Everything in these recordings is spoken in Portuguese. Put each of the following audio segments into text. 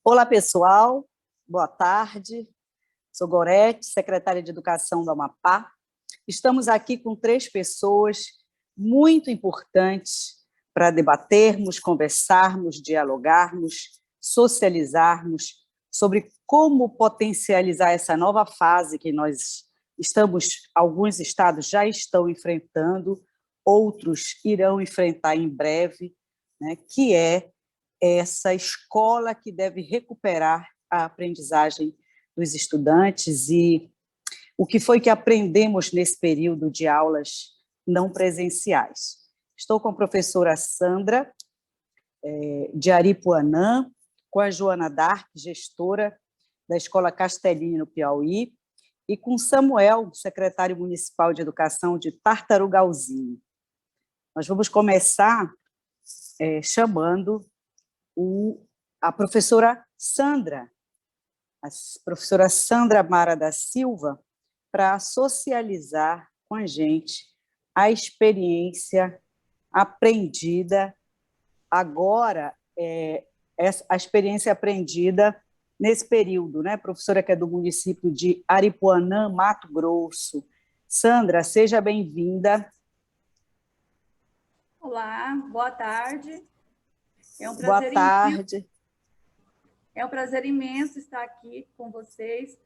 Olá, pessoal. Boa tarde. Sou Gorete, secretária de Educação do Amapá. Estamos aqui com 3 pessoas muito importantes para debatermos, conversarmos, dialogarmos, socializarmos sobre como potencializar essa nova fase que nós estamos, alguns estados já estão enfrentando, outros irão enfrentar em breve, né, que é essa escola que deve recuperar a aprendizagem dos estudantes e o que foi que aprendemos nesse período de aulas não presenciais. Estou com a professora Sandra, de Aripuanã, com a Joana Dark, gestora da Escola Castelinho, no Piauí, e com Samuel, secretário municipal de Educação de Tartarugalzinho. Nós vamos começar chamando a professora Sandra, a professora Sandra Mara da Silva, para socializar com a gente a experiência aprendida agora, a experiência aprendida nesse período, né, professora que é do município de Aripuanã, Mato Grosso. Sandra, seja bem-vinda. Olá, boa tarde. Boa tarde. É um prazer imenso estar aqui com vocês,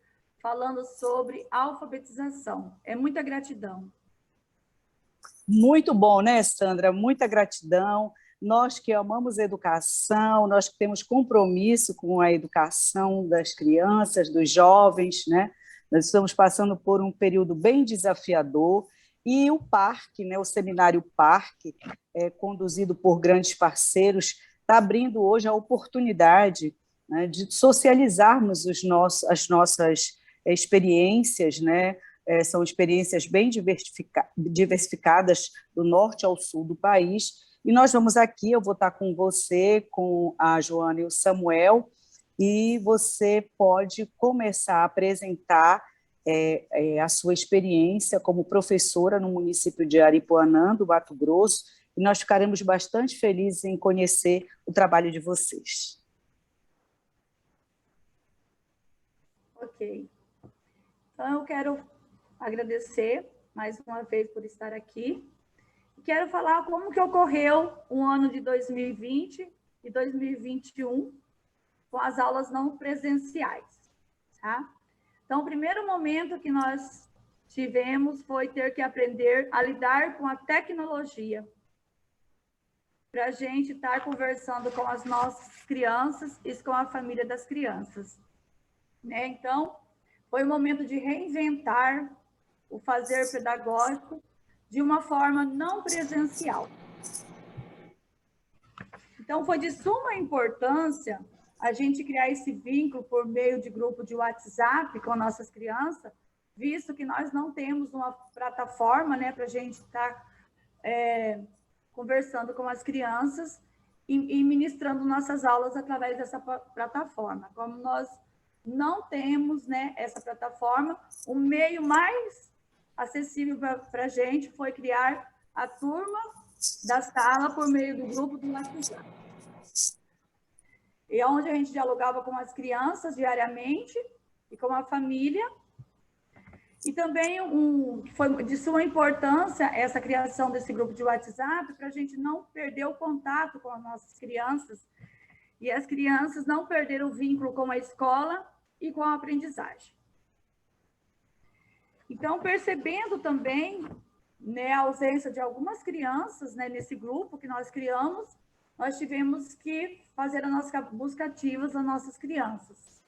falando sobre alfabetização. É muita gratidão. Muito bom, né, Sandra? Muita gratidão. Nós que amamos a educação, nós que temos compromisso com a educação das crianças, dos jovens, né? Nós estamos passando por um período bem desafiador e o parque, né, o seminário Parque, conduzido por grandes parceiros, está abrindo hoje a oportunidade, né, de socializarmos as nossas experiências, né? São experiências bem diversificadas do norte ao sul do país, e nós vamos aqui, eu vou estar com você, com a Joana e o Samuel, e você pode começar a apresentar a sua experiência como professora no município de Aripuanã, do Mato Grosso, e nós ficaremos bastante felizes em conhecer o trabalho de vocês. Ok. Então, eu quero agradecer mais uma vez por estar aqui. Quero falar como que ocorreu o ano de 2020 e 2021 com as aulas não presenciais, tá? Então, o primeiro momento que nós tivemos foi ter que aprender a lidar com a tecnologia para a gente estar conversando com as nossas crianças e com a família das crianças, né? Então, foi um momento de reinventar o fazer pedagógico de uma forma não presencial. Então, foi de suma importância a gente criar esse vínculo por meio de grupo de WhatsApp com nossas crianças, visto que nós não temos uma plataforma, né, para a gente estar conversando com as crianças e ministrando nossas aulas através dessa plataforma. Como nós não temos, né, essa plataforma, o meio mais acessível para a gente foi criar a turma da sala por meio do grupo do WhatsApp. E onde a gente dialogava com as crianças diariamente e com a família. E também foi de suma importância essa criação desse grupo de WhatsApp para a gente não perder o contato com as nossas crianças e as crianças não perderem o vínculo com a escola e com a aprendizagem. Então, percebendo também, né, a ausência de algumas crianças, né, nesse grupo que nós criamos, nós tivemos que fazer as nossas buscativas às nossas crianças,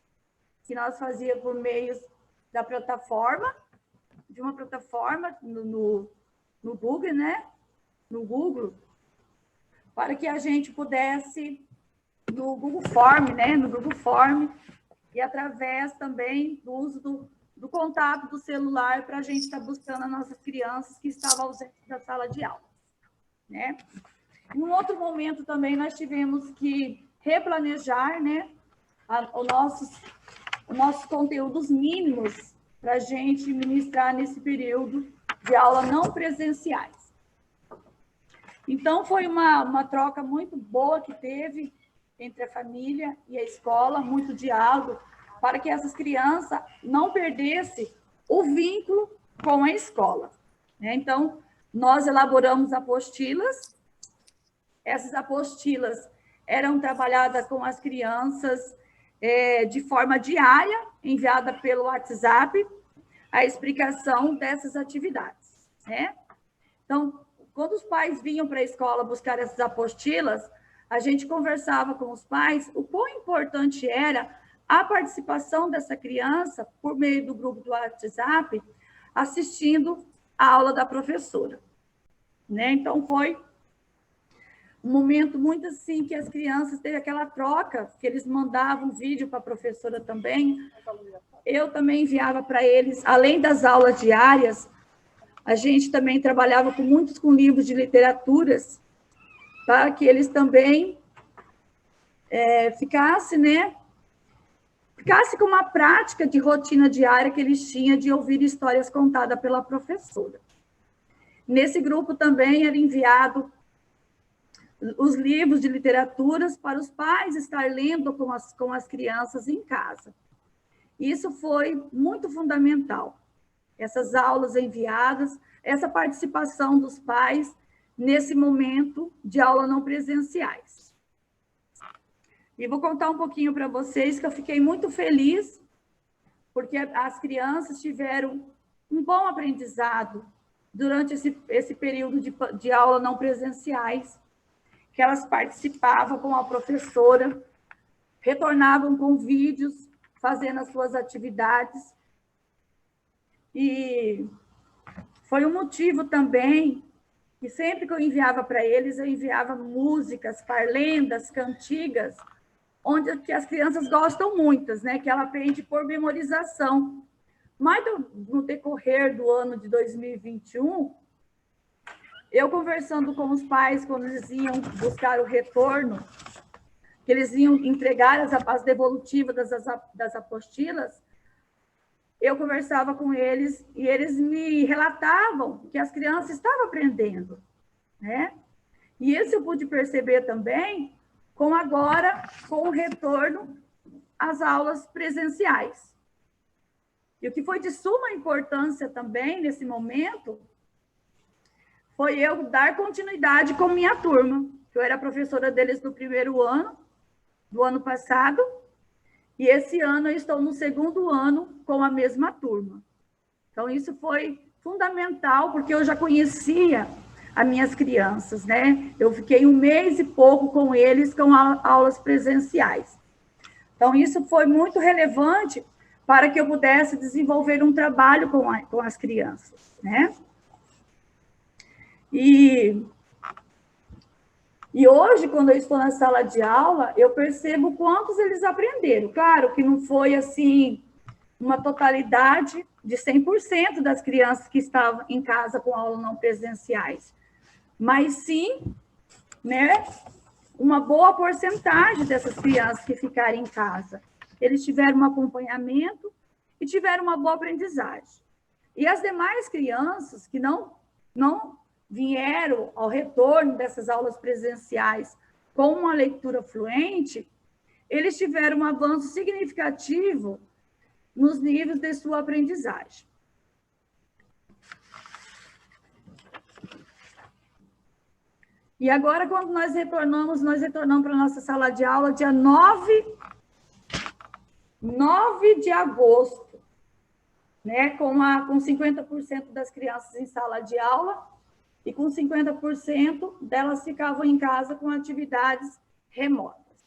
que nós fazíamos por meio da plataforma, de uma plataforma no Google, né, no Google, para que a gente pudesse, no Google Form, né, no Google Form, e através também do uso do contato do celular para a gente estar buscando as nossas crianças que estavam ausentes da sala de aula, né? Num outro momento também nós tivemos que replanejar, né, os nossos conteúdos mínimos para a gente ministrar nesse período de aula não presenciais. Então, foi uma troca muito boa que teve entre a família e a escola, muito diálogo, para que essas crianças não perdessem o vínculo com a escola. Então, nós elaboramos apostilas. Essas apostilas eram trabalhadas com as crianças de forma diária, enviada pelo WhatsApp, a explicação dessas atividades. Então, quando os pais vinham para a escola buscar essas apostilas, a gente conversava com os pais o quão importante era a participação dessa criança por meio do grupo do WhatsApp, assistindo a aula da professora. Então, foi um momento muito assim que as crianças teve aquela troca, que eles mandavam vídeo para a professora também. Eu também enviava para eles, além das aulas diárias, a gente também trabalhava com livros de literaturas, para que eles também ficassem com uma prática de rotina diária que eles tinham de ouvir histórias contadas pela professora. Nesse grupo também era enviado os livros de literaturas para os pais estar lendo com as crianças em casa. Isso foi muito fundamental. Essas aulas enviadas, essa participação dos pais nesse momento de aula não presenciais. E vou contar um pouquinho para vocês que eu fiquei muito feliz, porque as crianças tiveram um bom aprendizado durante esse período de aula não presenciais, que elas participavam com a professora, retornavam com vídeos, fazendo as suas atividades. E foi um motivo também que sempre que eu enviava para eles, eu enviava músicas, parlendas, cantigas, onde que as crianças gostam muitas, que ela aprende por memorização. Mas no decorrer do ano de 2021, eu conversando com os pais, quando eles iam buscar o retorno, que eles iam entregar as devolutivas das apostilas, eu conversava com eles e eles me relatavam que as crianças estavam aprendendo. E isso eu pude perceber também com o retorno às aulas presenciais. E o que foi de suma importância também nesse momento foi eu dar continuidade com minha turma. Eu era professora deles no primeiro ano, do ano passado, e esse ano eu estou no segundo ano com a mesma turma. Então, isso foi fundamental, porque eu já conhecia as minhas crianças, Eu fiquei 1 mês e pouco com eles, com aulas presenciais. Então, isso foi muito relevante para que eu pudesse desenvolver um trabalho com as crianças, E hoje, quando eu estou na sala de aula, eu percebo quantos eles aprenderam. Claro que não foi assim uma totalidade de 100% das crianças que estavam em casa com aula não presenciais, mas sim, uma boa porcentagem dessas crianças que ficaram em casa. Eles tiveram um acompanhamento e tiveram uma boa aprendizagem. E as demais crianças que não vieram ao retorno dessas aulas presenciais com uma leitura fluente, eles tiveram um avanço significativo nos níveis de sua aprendizagem. E agora, quando nós retornamos para a nossa sala de aula dia 9 de agosto, com 50% das crianças em sala de aula, e com 50% delas ficavam em casa com atividades remotas.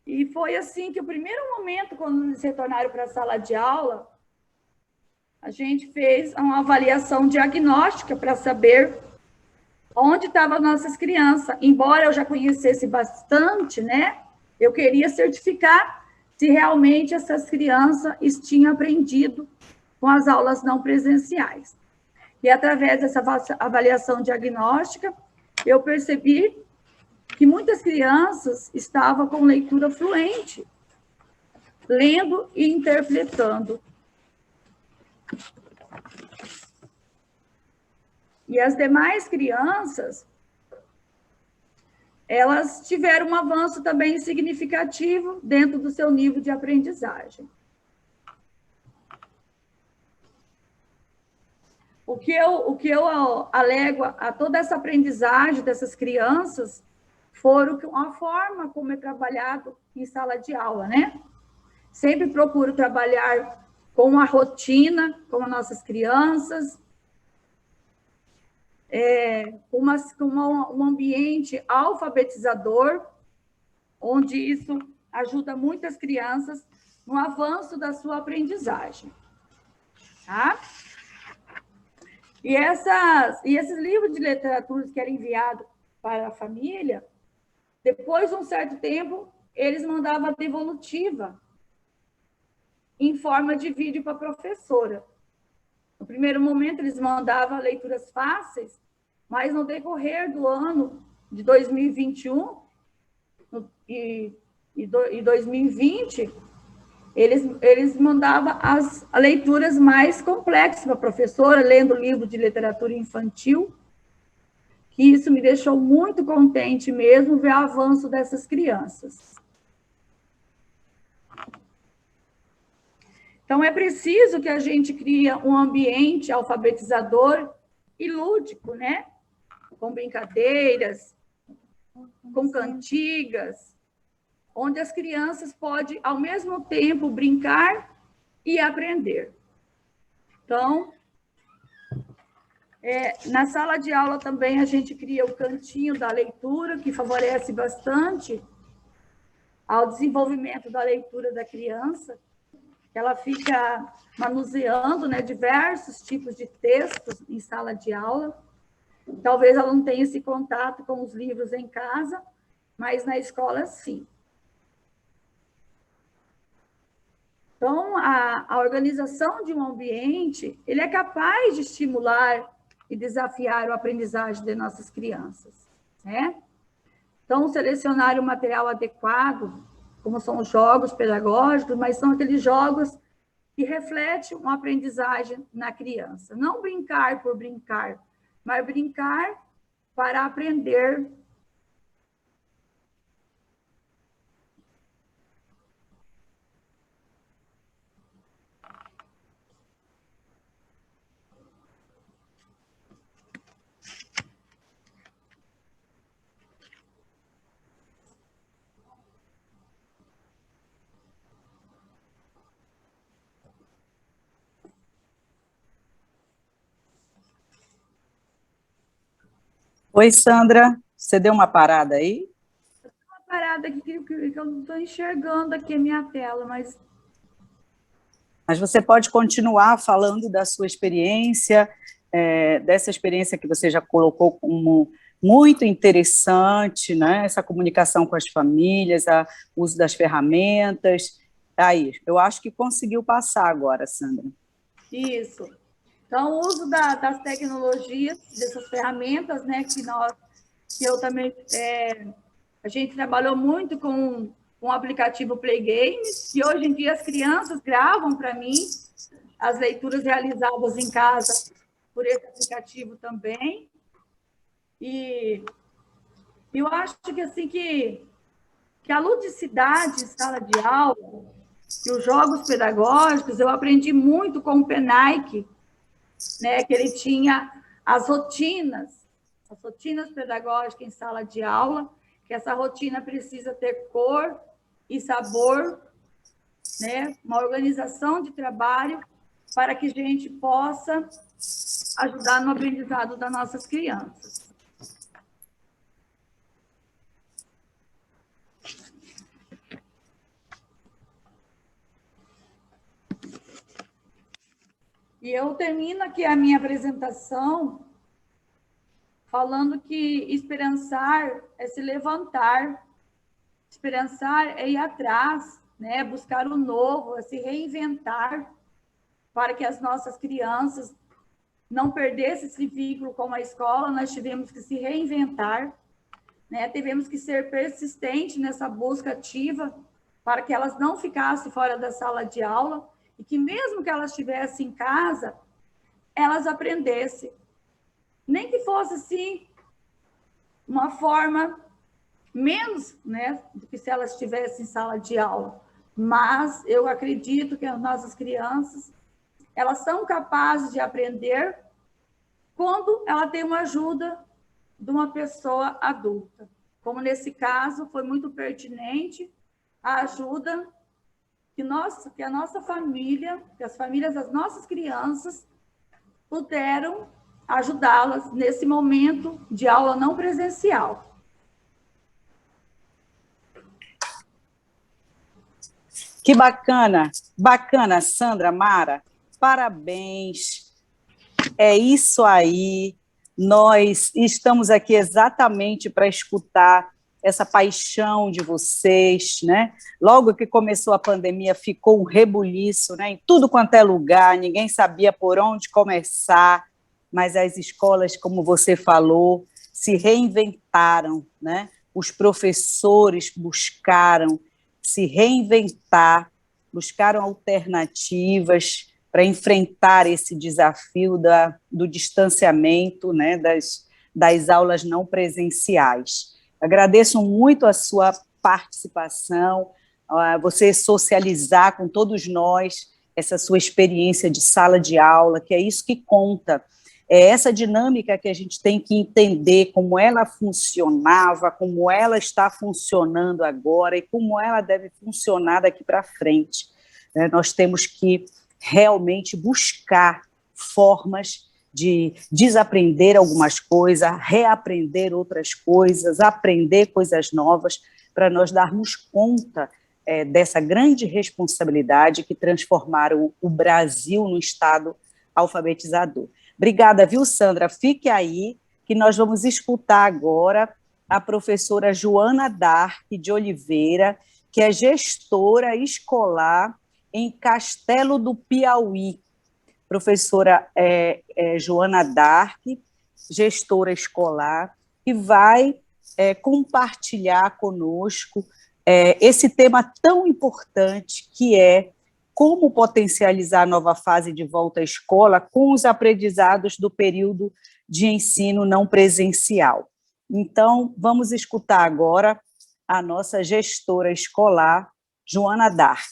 E foi assim que o primeiro momento, quando eles retornaram para a sala de aula, a gente fez uma avaliação diagnóstica para saber onde estavam as nossas crianças. Embora eu já conhecesse bastante, eu queria certificar se realmente essas crianças tinham aprendido com as aulas não presenciais. E através dessa avaliação diagnóstica, eu percebi que muitas crianças estavam com leitura fluente, lendo e interpretando. E as demais crianças elas tiveram um avanço também significativo dentro do seu nível de aprendizagem. O que eu alego a toda essa aprendizagem dessas crianças foram a forma como é trabalhado em sala de aula, né? Sempre procuro trabalhar com a rotina, com as nossas crianças, com um ambiente alfabetizador, onde isso ajuda muitas crianças no avanço da sua aprendizagem. Tá? E esses livros de literatura que eram enviados para a família, depois de um certo tempo, eles mandavam a devolutiva em forma de vídeo para a professora. No primeiro momento, eles mandavam leituras fáceis, mas no decorrer do ano de 2021 e 2020, eles mandavam as leituras mais complexas para a professora, lendo livro de literatura infantil, que isso me deixou muito contente mesmo, ver o avanço dessas crianças. Então, é preciso que a gente crie um ambiente alfabetizador e lúdico, né? Com brincadeiras, com cantigas, onde as crianças podem, ao mesmo tempo, brincar e aprender. Então, na sala de aula também a gente cria o cantinho da leitura, que favorece bastante ao desenvolvimento da leitura da criança. Ela fica manuseando, né, diversos tipos de textos em sala de aula. Talvez ela não tenha esse contato com os livros em casa, mas na escola, sim. Então, a organização de um ambiente, ele é capaz de estimular e desafiar a aprendizagem de nossas crianças, né? Então, selecionar o material adequado, como são os jogos pedagógicos, mas são aqueles jogos que refletem uma aprendizagem na criança. Não brincar por brincar, mas brincar para aprender. Oi, Sandra, você deu uma parada aí? Uma parada aqui que eu não estou enxergando aqui a minha tela, mas você pode continuar falando da sua experiência, dessa experiência que você já colocou como muito interessante, né? Essa comunicação com as famílias, o uso das ferramentas. Aí, eu acho que conseguiu passar agora, Sandra. Isso. Então, o uso das tecnologias, dessas ferramentas, né, que eu também, a gente trabalhou muito com o aplicativo Play Games, e hoje em dia as crianças gravam para mim as leituras realizadas em casa por esse aplicativo também. E eu acho que, assim, que a ludicidade em sala de aula e os jogos pedagógicos, eu aprendi muito com o Penaique, né, que ele tinha as rotinas pedagógicas em sala de aula, que essa rotina precisa ter cor e sabor, né, uma organização de trabalho para que a gente possa ajudar no aprendizado das nossas crianças. E eu termino aqui a minha apresentação falando que esperançar é se levantar, esperançar é ir atrás, né? Buscar o novo, é se reinventar, para que as nossas crianças não perdessem esse vínculo com a escola. Nós tivemos que se reinventar, né? Tivemos que ser persistentes nessa busca ativa para que elas não ficassem fora da sala de aula e que, mesmo que elas estivessem em casa, elas aprendessem. Nem que fosse, assim, uma forma menos, né, do que se elas estivessem em sala de aula. Mas eu acredito que as nossas crianças, elas são capazes de aprender quando ela tem uma ajuda de uma pessoa adulta. Como nesse caso, foi muito pertinente a ajuda que a nossa família, que as famílias das nossas crianças puderam ajudá-las nesse momento de aula não presencial. Que bacana, bacana, Sandra, Mara, parabéns, é isso aí, nós estamos aqui exatamente para escutar essa paixão de vocês, né? Logo que começou a pandemia, ficou um rebuliço, né? Em tudo quanto é lugar, ninguém sabia por onde começar, mas as escolas, como você falou, se reinventaram, né? Os professores buscaram se reinventar, buscaram alternativas para enfrentar esse desafio do distanciamento, né, das aulas não presenciais. Agradeço muito a sua participação, você socializar com todos nós essa sua experiência de sala de aula, que é isso que conta. É essa dinâmica que a gente tem que entender como ela funcionava, como ela está funcionando agora e como ela deve funcionar daqui para frente. Nós temos que realmente buscar formas de desaprender algumas coisas, reaprender outras coisas, aprender coisas novas, para nós darmos conta dessa grande responsabilidade que transformaram o Brasil num Estado alfabetizador. Obrigada, viu, Sandra? Fique aí, que nós vamos escutar agora a professora Joana Dark de Oliveira, que é gestora escolar em Castelo do Piauí. Professora Joana Dark, gestora escolar, que vai compartilhar conosco esse tema tão importante que é como potencializar a nova fase de volta à escola com os aprendizados do período de ensino não presencial. Então, vamos escutar agora a nossa gestora escolar, Joana Dark.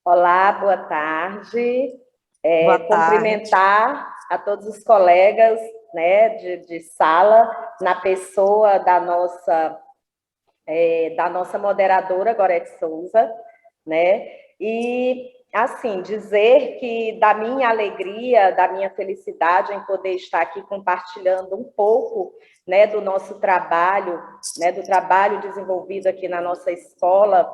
Olá, boa tarde. Boa tarde. Cumprimentar a todos os colegas, né, de sala, na pessoa da nossa moderadora, Gorete Souza, né? E, assim, dizer que da minha alegria, da minha felicidade em poder estar aqui compartilhando um pouco, né, do nosso trabalho, né, do trabalho desenvolvido aqui na nossa escola,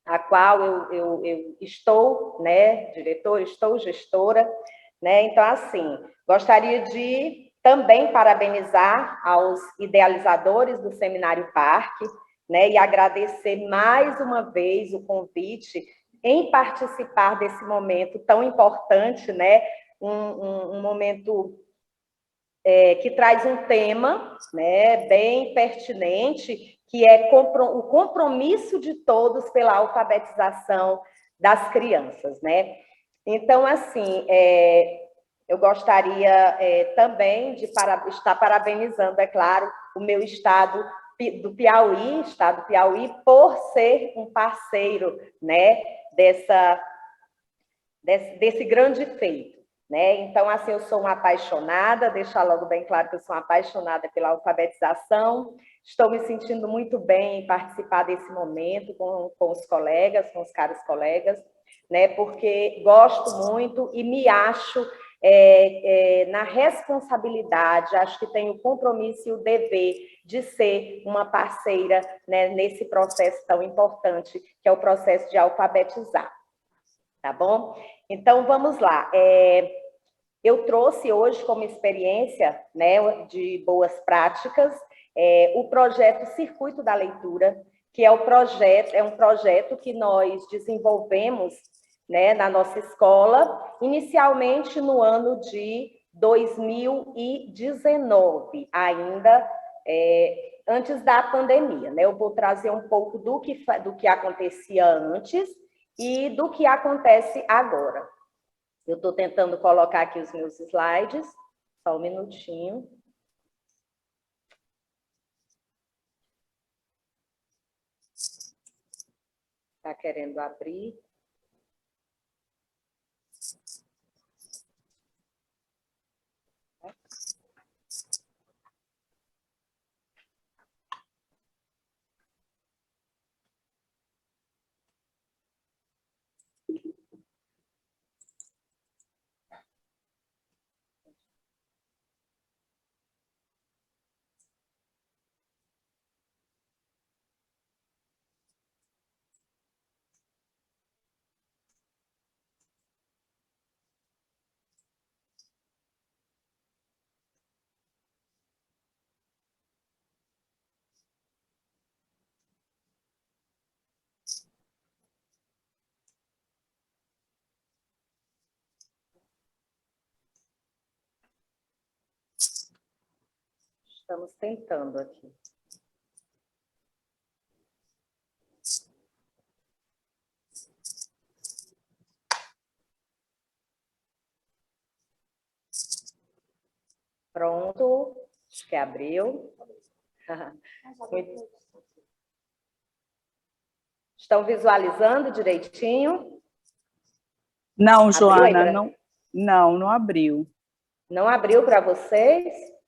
a qual eu estou, né, estou gestora, né? Então, assim, gostaria de também parabenizar aos idealizadores do Seminário Parque, né, e agradecer mais uma vez o convite em participar desse momento tão importante, né, um momento que traz um tema, né, bem pertinente, que é o compromisso de todos pela alfabetização das crianças, né? Então, assim, eu gostaria também de estar parabenizando, é claro, o meu estado do Piauí, por ser um parceiro, né, desse grande feito, né? Então, assim, eu sou uma apaixonada, deixar logo bem claro que eu sou uma apaixonada pela alfabetização, estou me sentindo muito bem em participar desse momento com os colegas, com os caros colegas, né? Porque gosto muito e me acho na responsabilidade, acho que tenho o compromisso e o dever de ser uma parceira, né, nesse processo tão importante, que é o processo de alfabetizar. Tá bom? Então, vamos lá. Eu trouxe hoje como experiência, né, de boas práticas, o projeto Circuito da Leitura, que é um projeto que nós desenvolvemos, né, na nossa escola, inicialmente no ano de 2019, ainda antes da pandemia, né? Eu vou trazer um pouco do que acontecia antes e do que acontece agora. Eu estou tentando colocar aqui os meus slides, só um minutinho. está querendo abrir. Estamos tentando aqui. Pronto, acho que abriu. Estão visualizando direitinho? Não, Abriu Joana, aí não abriu. Não abriu para vocês?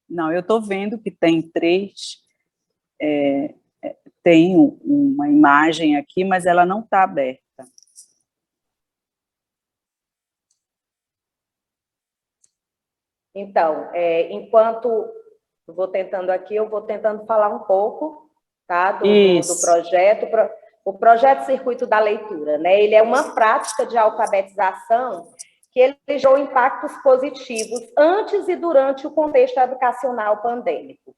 Não, eu estou vendo que tem três, tem uma imagem aqui, mas ela não está aberta. Então, enquanto eu vou tentando aqui, eu vou tentando falar um pouco, tá, do projeto. O projeto Circuito da Leitura, né? Ele é uma prática de alfabetização que ele gerou impactos positivos antes e durante o contexto educacional pandêmico.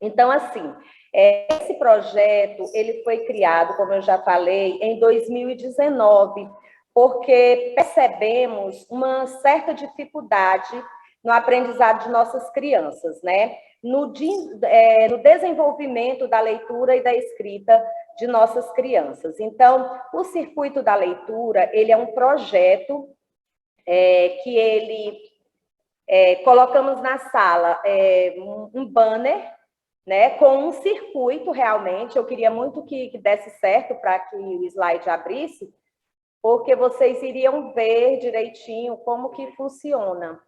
Então, assim, esse projeto ele foi criado, como eu já falei, em 2019, porque percebemos uma certa dificuldade no aprendizado de nossas crianças, né? No desenvolvimento da leitura e da escrita de nossas crianças. Então, o Circuito da Leitura, ele é um projeto que ele... colocamos na sala um banner, né, com um circuito, realmente. Eu queria muito que desse certo para que o slide abrisse, porque vocês iriam ver direitinho como que funciona.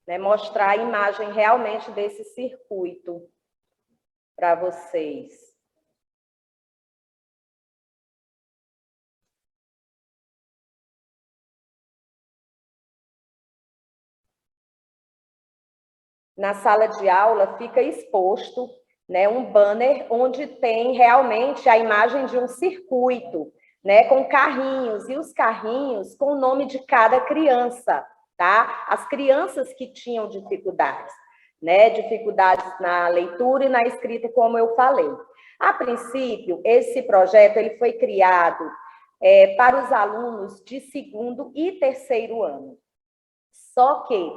Né, mostrar a imagem realmente desse circuito para vocês. Na sala de aula fica exposto, né, um banner onde tem realmente a imagem de um circuito, né, com carrinhos, e os carrinhos com o nome de cada criança. Tá? As crianças que tinham dificuldades, né? Dificuldades na leitura e na escrita, como eu falei. A princípio, esse projeto ele foi criado para os alunos de 2º e 3º ano. Só que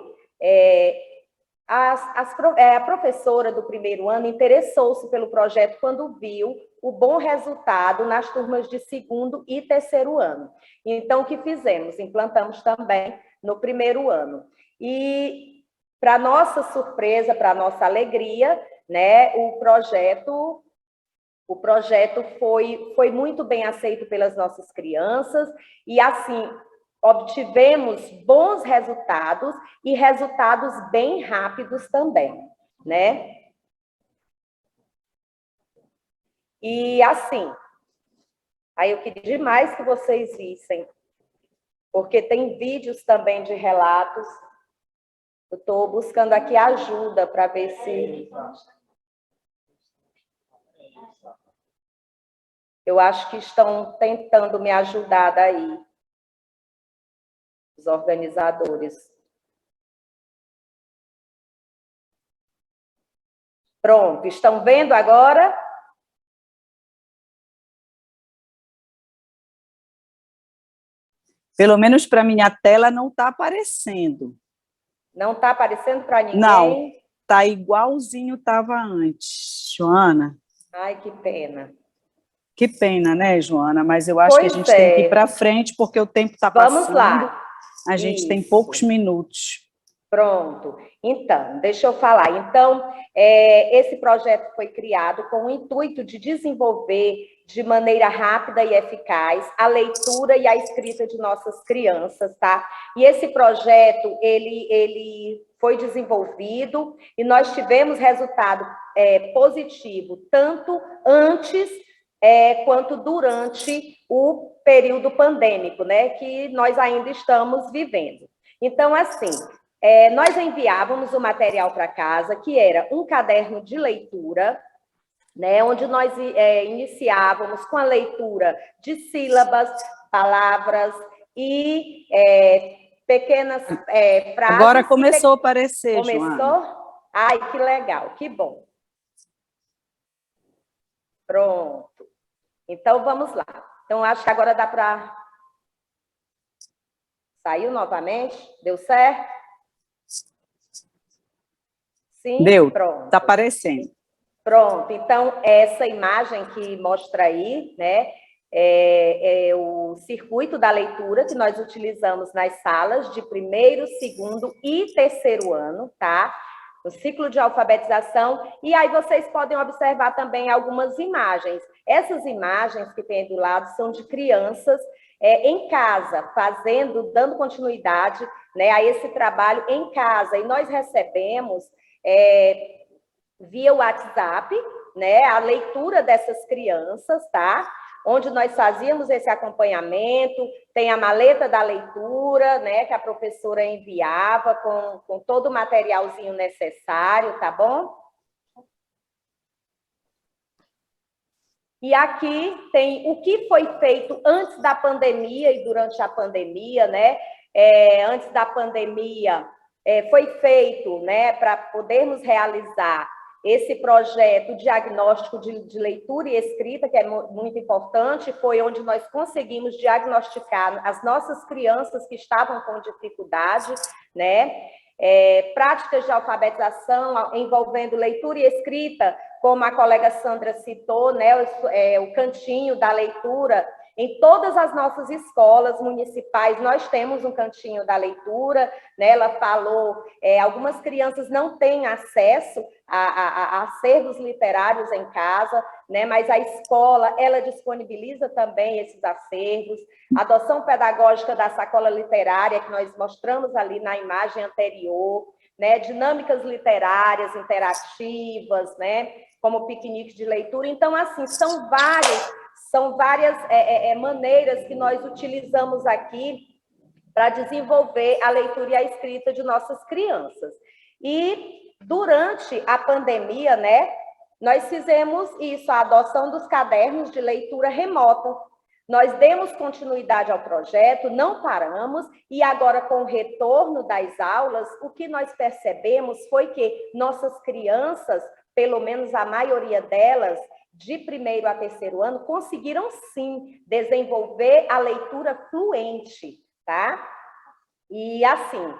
a professora do 1º ano interessou-se pelo projeto quando viu o bom resultado nas turmas de 2º e 3º ano. Então, o que fizemos? Implantamos também no 1º ano. E, para nossa surpresa, para nossa alegria, né, o projeto foi muito bem aceito pelas nossas crianças, e assim obtivemos bons resultados e resultados bem rápidos também, né? E assim, aí eu queria demais que vocês vissem, porque tem vídeos também de relatos. Eu estou buscando aqui ajuda para ver se... Eu acho que estão tentando me ajudar daí, os organizadores. Pronto, estão vendo agora? Pelo menos para minha tela não está aparecendo. Não está aparecendo para ninguém? Não, está igualzinho estava antes, Joana. Ai, que pena. Que pena, né, Joana? Mas eu acho que a gente tem que ir para frente, porque o tempo está passando. Vamos lá. A gente tem poucos minutos. Pronto. Então, deixa eu falar. Então, esse projeto foi criado com o intuito de desenvolver de maneira rápida e eficaz a leitura e a escrita de nossas crianças, tá? E esse projeto, ele foi desenvolvido e nós tivemos resultado positivo, tanto antes quanto durante o período pandêmico, né? Que nós ainda estamos vivendo. Então, assim, nós enviávamos o material para casa, que era um caderno de leitura, né, onde nós iniciávamos com a leitura de sílabas, palavras e pequenas frases. Agora começou a aparecer, Começou? Joana. Ai, que legal, que bom. Pronto. Então, vamos lá. Então, acho que agora dá para... Saiu novamente? Deu certo? Sim? Deu, Pronto. está aparecendo. Pronto, então, essa imagem que mostra aí, né, é o circuito da leitura que nós utilizamos nas salas de primeiro, segundo e terceiro ano, tá? O ciclo de alfabetização, e aí vocês podem observar também algumas imagens. Essas imagens que tem do lado são de crianças em casa, dando continuidade, né, a esse trabalho em casa, e nós recebemos... via WhatsApp, né, a leitura dessas crianças, tá? Onde nós fazíamos esse acompanhamento, tem a maleta da leitura, né, que a professora enviava com todo o materialzinho necessário, tá bom? E aqui tem o que foi feito antes da pandemia e durante a pandemia, né? Antes da pandemia, foi feito, né, para podermos realizar esse projeto diagnóstico de leitura e escrita, que é muito importante, foi onde nós conseguimos diagnosticar as nossas crianças que estavam com dificuldade, né? Práticas de alfabetização envolvendo leitura e escrita, como a colega Sandra citou, né, o cantinho da leitura. Em todas as nossas escolas municipais, nós temos um cantinho da leitura, né? Ela falou, algumas crianças não têm acesso a acervos literários em casa, né? Mas a escola, ela disponibiliza também esses acervos. A adoção pedagógica da sacola literária, que nós mostramos ali na imagem anterior, né? Dinâmicas literárias interativas, né? Como piquenique de leitura. Então, assim, são várias maneiras que nós utilizamos aqui para desenvolver a leitura e a escrita de nossas crianças. E durante a pandemia, né, nós fizemos isso, a adoção dos cadernos de leitura remota. Nós demos continuidade ao projeto, não paramos, e agora, com o retorno das aulas, o que nós percebemos foi que nossas crianças, pelo menos a maioria delas, de primeiro a terceiro ano, conseguiram, sim, desenvolver a leitura fluente, tá? E, assim,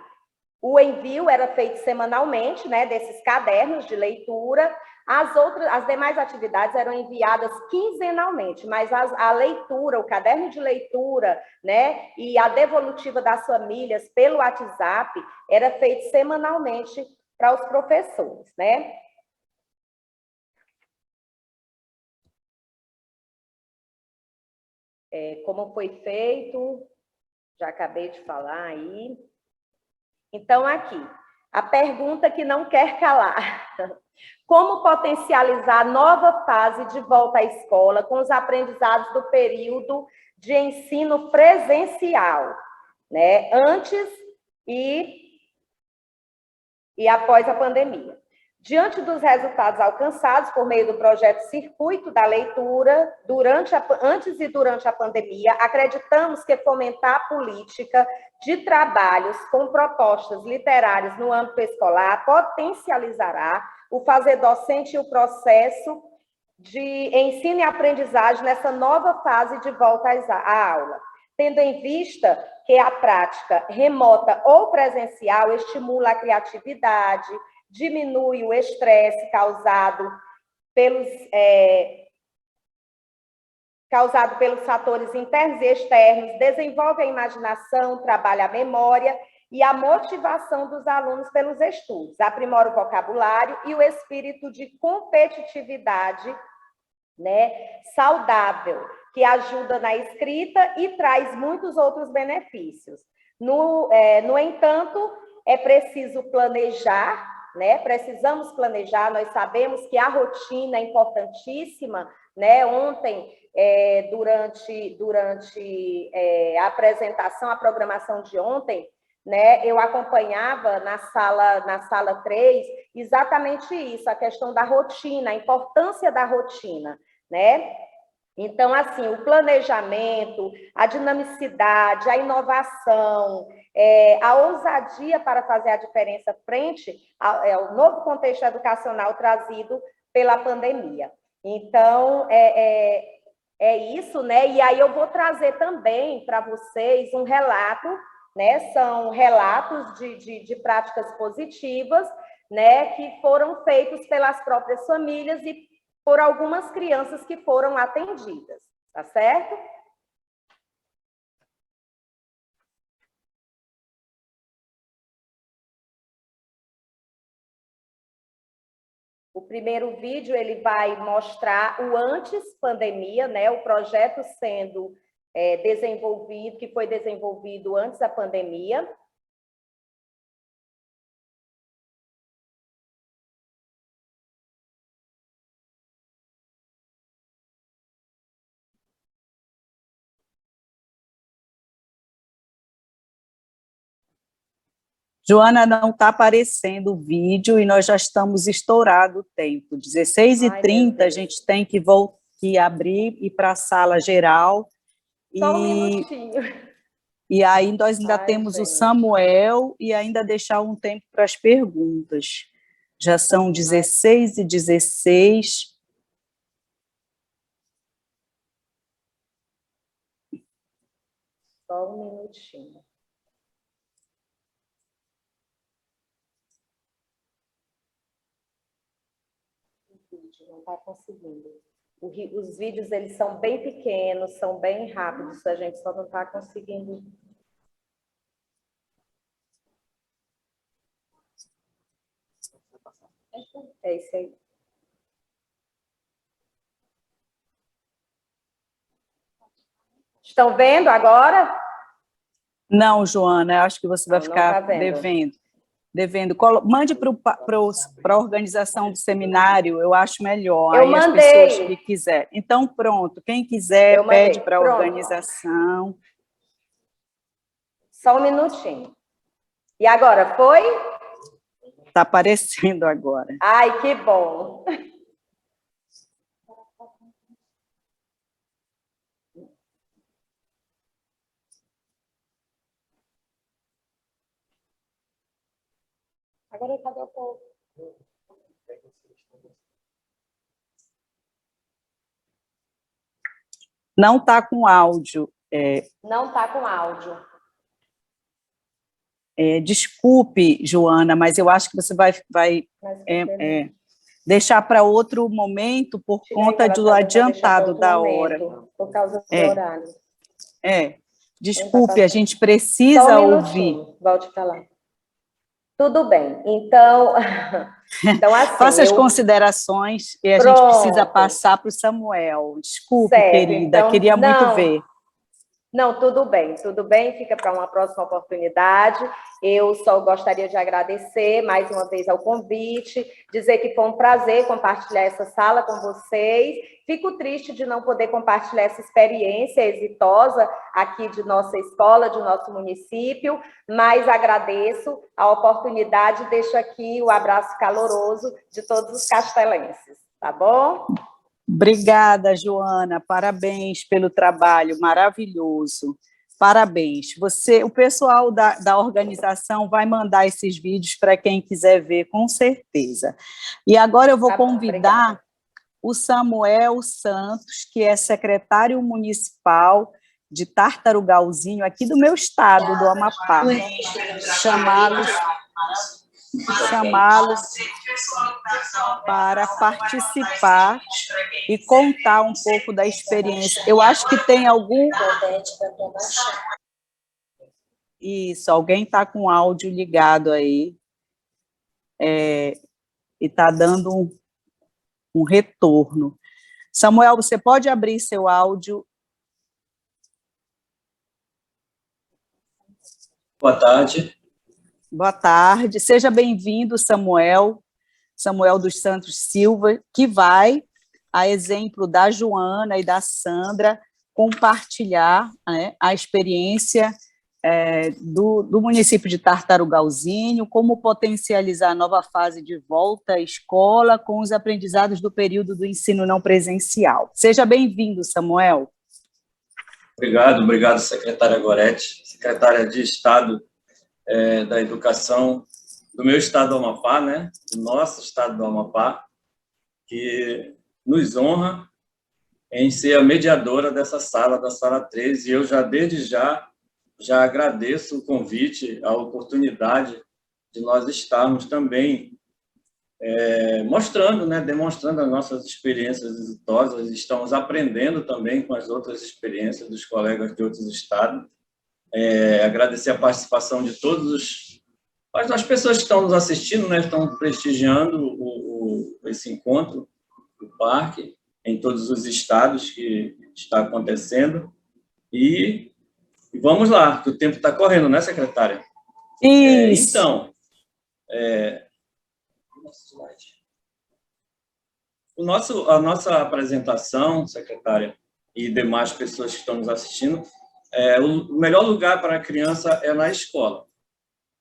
o envio era feito semanalmente, né, desses cadernos de leitura. As demais atividades eram enviadas quinzenalmente, mas a leitura, o caderno de leitura, né, e a devolutiva das famílias pelo WhatsApp era feito semanalmente para os professores, né? Como foi feito, já acabei de falar aí. Então, aqui, a pergunta que não quer calar. Como potencializar a nova fase de volta à escola com os aprendizados do período de ensino presencial, né? Antes e após a pandemia? Diante dos resultados alcançados por meio do projeto Circuito da Leitura, antes e durante a pandemia, acreditamos que fomentar a política de trabalhos com propostas literárias no âmbito escolar potencializará o fazer docente e o processo de ensino e aprendizagem nessa nova fase de volta à aula, tendo em vista que a prática remota ou presencial estimula a criatividade, diminui o estresse causado pelos fatores internos e externos, desenvolve a imaginação, trabalha a memória e a motivação dos alunos pelos estudos, aprimora o vocabulário e o espírito de competitividade, né, saudável, que ajuda na escrita e traz muitos outros benefícios. No entanto, é preciso planejar, né? Precisamos planejar, nós sabemos que a rotina é importantíssima, né? Ontem, durante a apresentação, a programação de ontem, né, eu acompanhava na sala 3 exatamente isso, a questão da rotina, a importância da rotina, né? Então, assim, o planejamento, a dinamicidade, a inovação, a ousadia para fazer a diferença frente ao novo contexto educacional trazido pela pandemia. Então, é isso, né? E aí eu vou trazer também para vocês um relato, né? São relatos de práticas positivas, né? Que foram feitos pelas próprias famílias e por algumas crianças que foram atendidas, tá certo? O primeiro vídeo, ele vai mostrar o antes pandemia, né? O projeto sendo desenvolvido, que foi desenvolvido antes da pandemia. Joana, não está aparecendo o vídeo e nós já estamos estourado o tempo. 16h30 a gente tem que abrir e ir para a sala geral. Só um minutinho. E aí nós ainda temos gente. O Samuel e ainda deixar um tempo para as perguntas. Já são 16h16. Só um minutinho. Não está conseguindo. Os vídeos, eles são bem pequenos, são bem rápidos, a gente só não está conseguindo. É isso aí. Estão vendo agora? Não, Joana, acho que você vai ficar devendo. Mande para a organização do seminário, eu acho melhor. Eu aí mandei. As pessoas que quiserem. Então, pronto, quem quiser, pede para a organização. Só um minutinho. E agora, foi? Está aparecendo agora. Ai, que bom. Agora, cadê o povo? Não está com áudio. Não está com áudio. Desculpe, Joana, mas eu acho que você vai deixar para outro momento por conta do adiantado da hora. Por causa do horário. Desculpe, a gente precisa ouvir. Volte para lá. Tudo bem. Então assim, faça as considerações e a gente precisa passar para o Samuel. Desculpe, querida, então, queria muito ver. Não, tudo bem, fica para uma próxima oportunidade. Eu só gostaria de agradecer mais uma vez ao convite, dizer que foi um prazer compartilhar essa sala com vocês. Fico triste de não poder compartilhar essa experiência exitosa aqui de nossa escola, de nosso município, mas agradeço a oportunidade e deixo aqui o abraço caloroso de todos os castelenses, tá bom? Obrigada, Joana. Parabéns pelo trabalho maravilhoso. Parabéns. O pessoal da organização vai mandar esses vídeos para quem quiser ver, com certeza. E agora eu vou convidar o Samuel Santos, que é secretário municipal de Tartarugalzinho, aqui do meu estado, do Amapá. Chamá-los para participar e contar um pouco da experiência. Eu acho que tem algum... Isso, alguém está com o áudio ligado aí, e está dando um retorno. Samuel, você pode abrir seu áudio? Boa tarde. Boa tarde, seja bem-vindo, Samuel dos Santos Silva, que vai, a exemplo da Joana e da Sandra, compartilhar, né, a experiência do município de Tartarugalzinho, como potencializar a nova fase de volta à escola com os aprendizados do período do ensino não presencial. Seja bem-vindo, Samuel. Obrigado, secretária Gorete, secretária de Estado da Educação do meu estado do Amapá, né? Do nosso estado do Amapá, que nos honra em ser a mediadora dessa sala, da sala 13, e eu desde já agradeço o convite, a oportunidade de nós estarmos também mostrando, né, demonstrando as nossas experiências exitosas, estamos aprendendo também com as outras experiências dos colegas de outros estados. Agradecer a participação de todas as pessoas que estão nos assistindo, né, estão prestigiando esse encontro do parque em todos os estados que está acontecendo. E vamos lá, que o tempo está correndo, né, secretária? Isso. Então, a nossa apresentação, secretária, e demais pessoas que estão nos assistindo, o melhor lugar para a criança é na escola.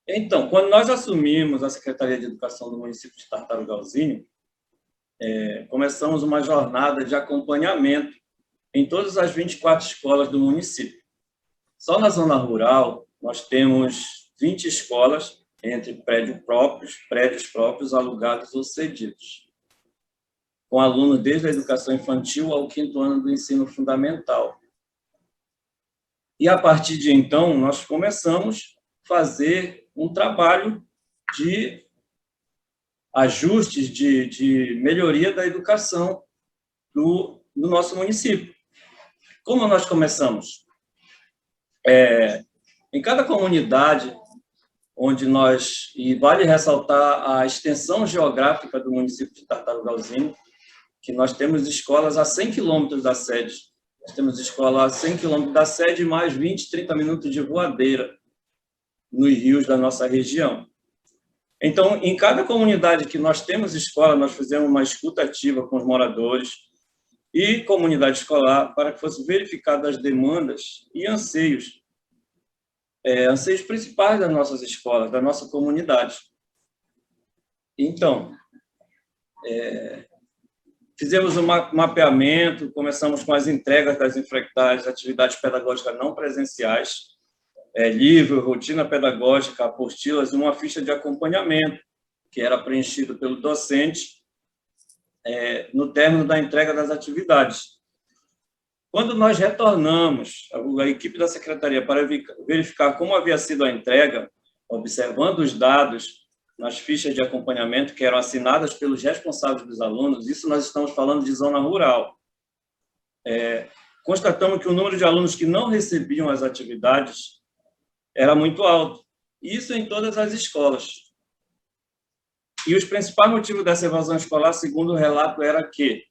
Então, quando nós assumimos a Secretaria de Educação do município de Tartarugalzinho, começamos uma jornada de acompanhamento em todas as 24 escolas do município. Só na zona rural, nós temos 20 escolas, entre prédios próprios, alugados ou cedidos, com alunos desde a educação infantil ao 5º ano do ensino fundamental. E, a partir de então, nós começamos a fazer um trabalho de ajustes, de melhoria da educação do nosso município. Como nós começamos? Em cada comunidade onde e vale ressaltar a extensão geográfica do município de Tartarugalzinho, que nós temos escolas a 100 quilômetros da sede. Nós temos escola a 100 quilômetros da sede, mais 20, 30 minutos de voadeira nos rios da nossa região. Então, em cada comunidade que nós temos escola, nós fizemos uma escuta ativa com os moradores e comunidade escolar para que fossem verificadas as demandas e anseios principais das nossas escolas, da nossa comunidade. Então, fizemos um mapeamento, começamos com as entregas das atividades pedagógicas não presenciais, livro, rotina pedagógica, apostilas e uma ficha de acompanhamento, que era preenchido pelo docente no término da entrega das atividades. Quando nós retornamos, a equipe da secretaria, para verificar como havia sido a entrega, observando os dados nas fichas de acompanhamento que eram assinadas pelos responsáveis dos alunos, isso nós estamos falando de zona rural, constatamos que o número de alunos que não recebiam as atividades era muito alto, isso em todas as escolas. E os principais motivos dessa evasão escolar, segundo o relato, era que,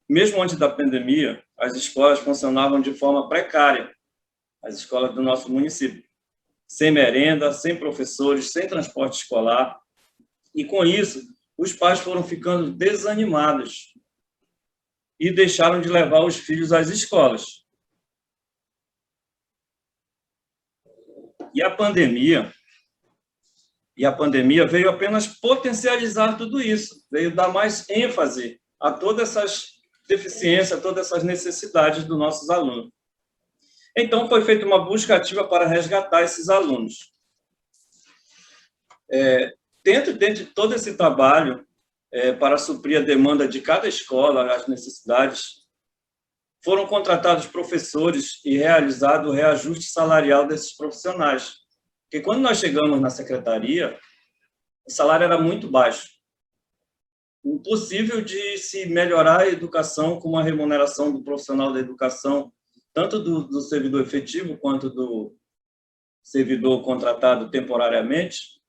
mesmo antes da pandemia, as escolas funcionavam de forma precária, as escolas do nosso município, sem merenda, sem professores, sem transporte escolar, e com isso, os pais foram ficando desanimados e deixaram de levar os filhos às escolas. E a pandemia veio apenas potencializar tudo isso, veio dar mais ênfase a todas essas deficiências, a todas essas necessidades dos nossos alunos. Então, foi feita uma busca ativa para resgatar esses alunos. Dentro de todo esse trabalho, para suprir a demanda de cada escola, as necessidades, foram contratados professores e realizado o reajuste salarial desses profissionais. Porque quando nós chegamos na secretaria, o salário era muito baixo. Impossível de se melhorar a educação com uma remuneração do profissional da educação, tanto do servidor efetivo quanto servidor contratado temporariamente,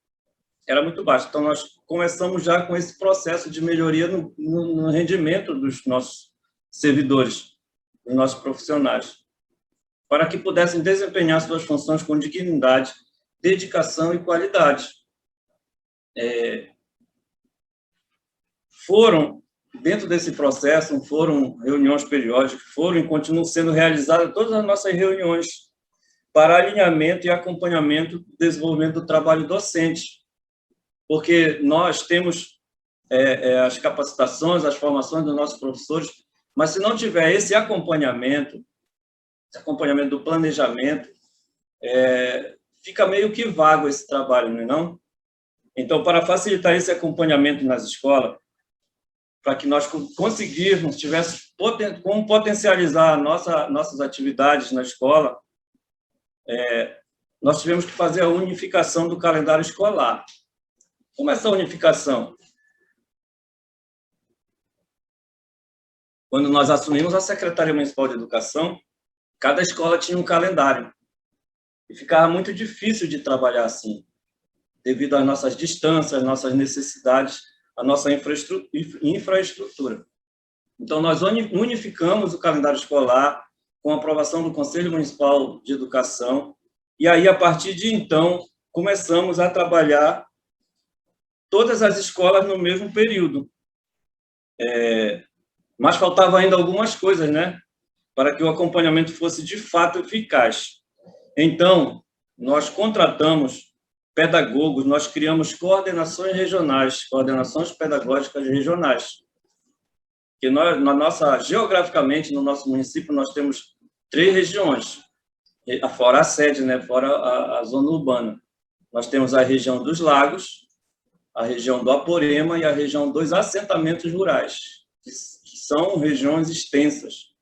era muito baixo. Então, nós começamos já com esse processo de melhoria no rendimento dos nossos servidores, dos nossos profissionais, para que pudessem desempenhar suas funções com dignidade, dedicação e qualidade. Dentro desse processo, foram reuniões periódicas, foram e continuam sendo realizadas todas as nossas reuniões para alinhamento e acompanhamento do desenvolvimento do trabalho docente, porque nós temos as capacitações, as formações dos nossos professores, mas se não tiver esse acompanhamento do planejamento, fica meio que vago esse trabalho, não é não? Então, para facilitar esse acompanhamento nas escolas, para que nós conseguíssemos, tivéssemos como potencializar nossas atividades na escola, nós tivemos que fazer a unificação do calendário escolar. Como é essa unificação? Quando nós assumimos a Secretaria Municipal de Educação, cada escola tinha um calendário. E ficava muito difícil de trabalhar assim, devido às nossas distâncias, às nossas necessidades, à nossa infraestrutura. Então, nós unificamos o calendário escolar com a aprovação do Conselho Municipal de Educação, e aí, a partir de então, começamos a trabalhar todas as escolas no mesmo período. Mas faltava ainda algumas coisas, né? Para que o acompanhamento fosse, de fato, eficaz. Então, nós contratamos pedagogos, nós criamos coordenações regionais, coordenações pedagógicas regionais. Que geograficamente, no nosso município, nós temos 3 regiões, fora a sede, né? Fora a zona urbana. Nós temos a região dos Lagos, a região do Aporema e a região dos assentamentos rurais, que são regiões extensas.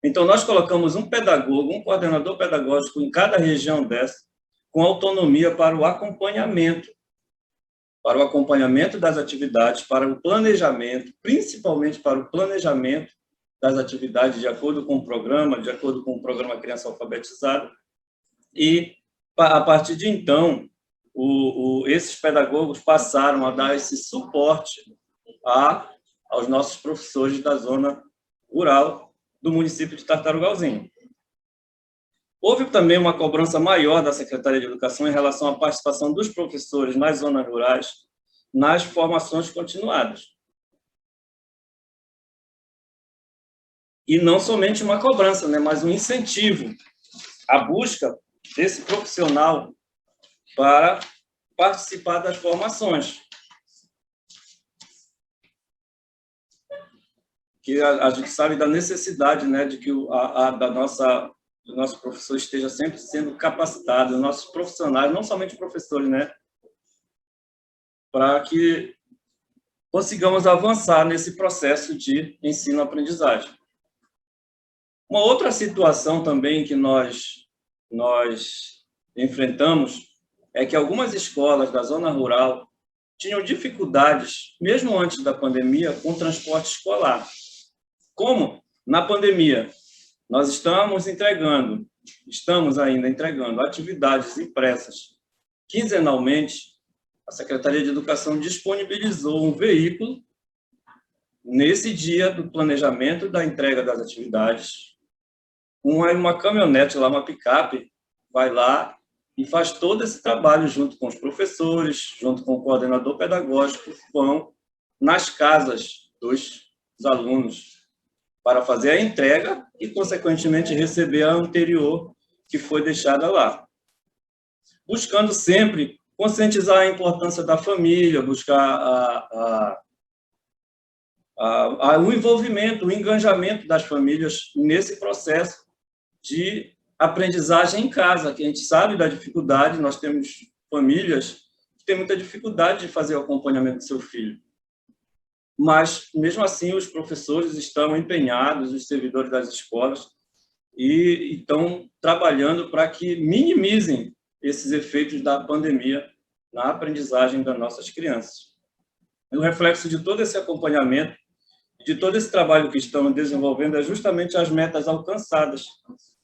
Então, nós colocamos um pedagogo, um coordenador pedagógico em cada região dessa, com autonomia para o acompanhamento das atividades, para o planejamento, principalmente para o planejamento das atividades de acordo com o programa Criança Alfabetizada. E, a partir de então, esses pedagogos passaram a dar esse suporte aos nossos professores da zona rural do município de Tartarugalzinho. Houve também uma cobrança maior da Secretaria de Educação em relação à participação dos professores nas zonas rurais nas formações continuadas. E não somente uma cobrança, né, mas um incentivo à busca desse profissional para participar das formações. Que a gente sabe da necessidade, né, de que o nosso professor esteja sempre sendo capacitado, os nossos profissionais, não somente professores, né, para que consigamos avançar nesse processo de ensino-aprendizagem. Uma outra situação também que nós enfrentamos é que algumas escolas da zona rural tinham dificuldades, mesmo antes da pandemia, com o transporte escolar. Como, na pandemia, nós estamos ainda entregando atividades impressas quinzenalmente, a Secretaria de Educação disponibilizou um veículo nesse dia do planejamento da entrega das atividades. Uma caminhonete lá, uma picape, vai lá e faz todo esse trabalho junto com os professores, junto com o coordenador pedagógico, vão nas casas dos alunos para fazer a entrega e, consequentemente, receber a anterior que foi deixada lá. Buscando sempre conscientizar a importância da família, buscar o envolvimento, o engajamento das famílias nesse processo de aprendizagem em casa, que a gente sabe da dificuldade, nós temos famílias que têm muita dificuldade de fazer o acompanhamento do seu filho. Mas, mesmo assim, os professores estão empenhados, os servidores das escolas, e estão trabalhando para que minimizem esses efeitos da pandemia na aprendizagem das nossas crianças. E o reflexo de todo esse acompanhamento, de todo esse trabalho que estamos desenvolvendo, é justamente as metas alcançadas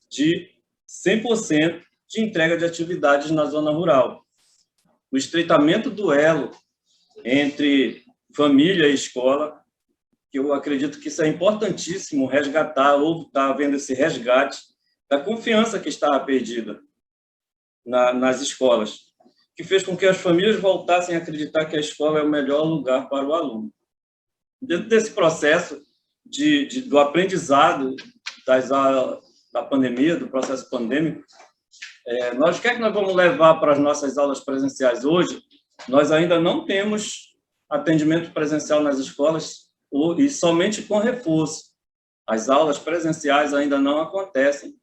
de 100% de entrega de atividades na zona rural. O estreitamento do elo entre família e escola, que eu acredito que isso é importantíssimo, resgatar, ou está havendo esse resgate da confiança que estava perdida nas escolas, que fez com que as famílias voltassem a acreditar que a escola é o melhor lugar para o aluno. Dentro desse processo do aprendizado da pandemia, do processo pandêmico, o que é que nós vamos levar para as nossas aulas presenciais hoje? Nós ainda não temos atendimento presencial nas escolas e somente com reforço. As aulas presenciais ainda não acontecem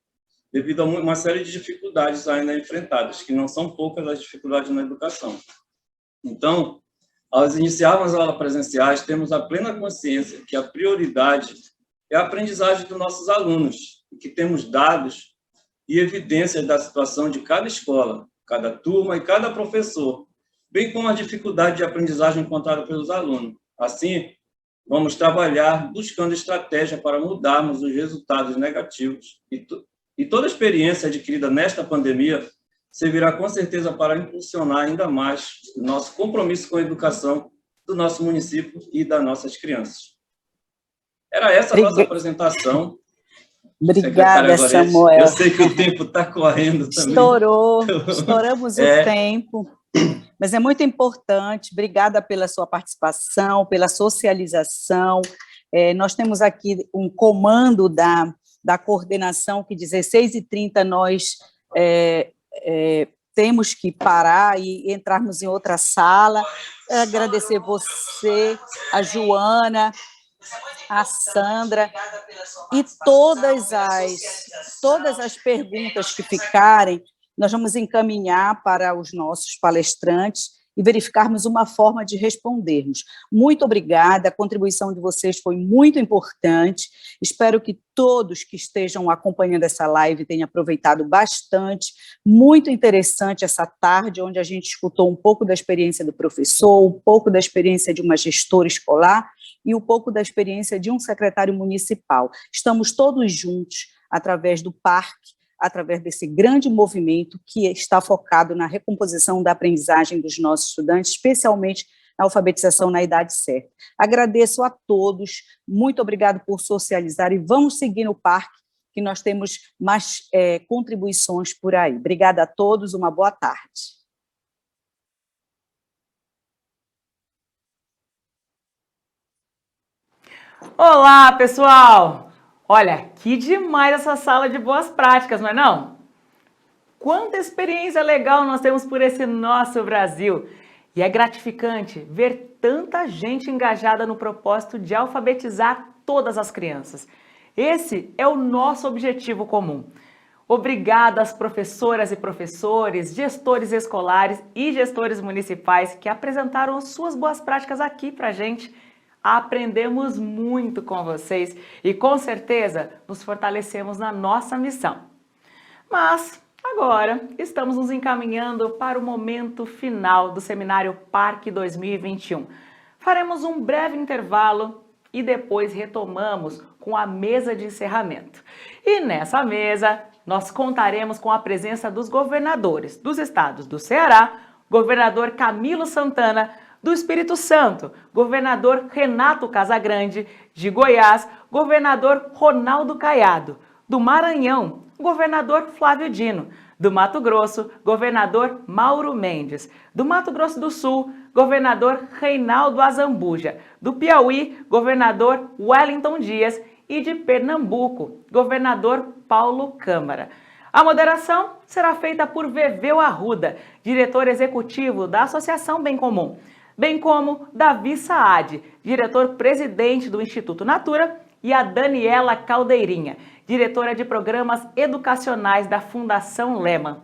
devido a uma série de dificuldades ainda enfrentadas, que não são poucas as dificuldades na educação. Então, ao iniciarmos as aulas presenciais, temos a plena consciência que a prioridade é a aprendizagem dos nossos alunos, e que temos dados e evidências da situação de cada escola, cada turma e cada professor, bem como a dificuldade de aprendizagem encontrada pelos alunos. Assim, vamos trabalhar buscando estratégia para mudarmos os resultados negativos e toda a experiência adquirida nesta pandemia servirá com certeza para impulsionar ainda mais o nosso compromisso com a educação do nosso município e das nossas crianças. Era essa a nossa apresentação. Obrigada, Samuel. Eu sei que o tempo está correndo também. Estouramos o tempo, mas é muito importante. Obrigada pela sua participação, pela socialização. Nós temos aqui um comando da coordenação que 16h30 nós temos que parar e entrarmos em outra sala. Agradecer você, a Joana, a Sandra e todas as perguntas que ficarem, nós vamos encaminhar para os nossos palestrantes e verificarmos uma forma de respondermos. Muito obrigada, a contribuição de vocês foi muito importante, espero que todos que estejam acompanhando essa live tenham aproveitado bastante, muito interessante essa tarde, onde a gente escutou um pouco da experiência do professor, um pouco da experiência de uma gestora escolar e um pouco da experiência de um secretário municipal. Estamos todos juntos, através do parque, através desse grande movimento que está focado na recomposição da aprendizagem dos nossos estudantes, especialmente na alfabetização na idade certa. Agradeço a todos, muito obrigado por socializar e vamos seguir no parque, que nós temos mais contribuições por aí. Obrigada a todos, uma boa tarde. Olá, pessoal! Olha, que demais essa sala de boas práticas, não é não? Quanta experiência legal nós temos por esse nosso Brasil! E é gratificante ver tanta gente engajada no propósito de alfabetizar todas as crianças. Esse é o nosso objetivo comum. Obrigada às professoras e professores, gestores escolares e gestores municipais que apresentaram suas boas práticas aqui pra gente. Aprendemos muito com vocês e com certeza nos fortalecemos na nossa missão. Mas agora estamos nos encaminhando para o momento final do Seminário Parque 2021. Faremos um breve intervalo e depois retomamos com a mesa de encerramento. E nessa mesa nós contaremos com a presença dos governadores dos estados do Ceará, governador Camilo Santana, do Espírito Santo, governador Renato Casagrande, de Goiás, governador Ronaldo Caiado, do Maranhão, governador Flávio Dino, do Mato Grosso, governador Mauro Mendes, do Mato Grosso do Sul, governador Reinaldo Azambuja, do Piauí, governador Wellington Dias e de Pernambuco, governador Paulo Câmara. A moderação será feita por Veveu Arruda, diretor executivo da Associação Bem Comum, bem como Davi Saad, diretor-presidente do Instituto Natura, e a Daniela Caldeirinha, diretora de programas educacionais da Fundação Lehman.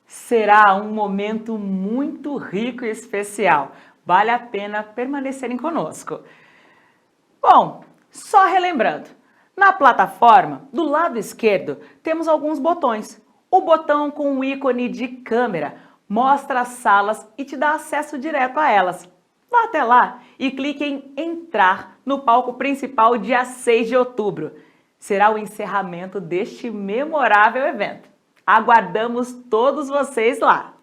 Será um momento muito rico e especial. Vale a pena permanecerem conosco. Bom, só relembrando, na plataforma, do lado esquerdo, temos alguns botões. O botão com o ícone de câmera mostra as salas e te dá acesso direto a elas. Vá até lá e clique em entrar no palco principal dia 6 de outubro. Será o encerramento deste memorável evento. Aguardamos todos vocês lá!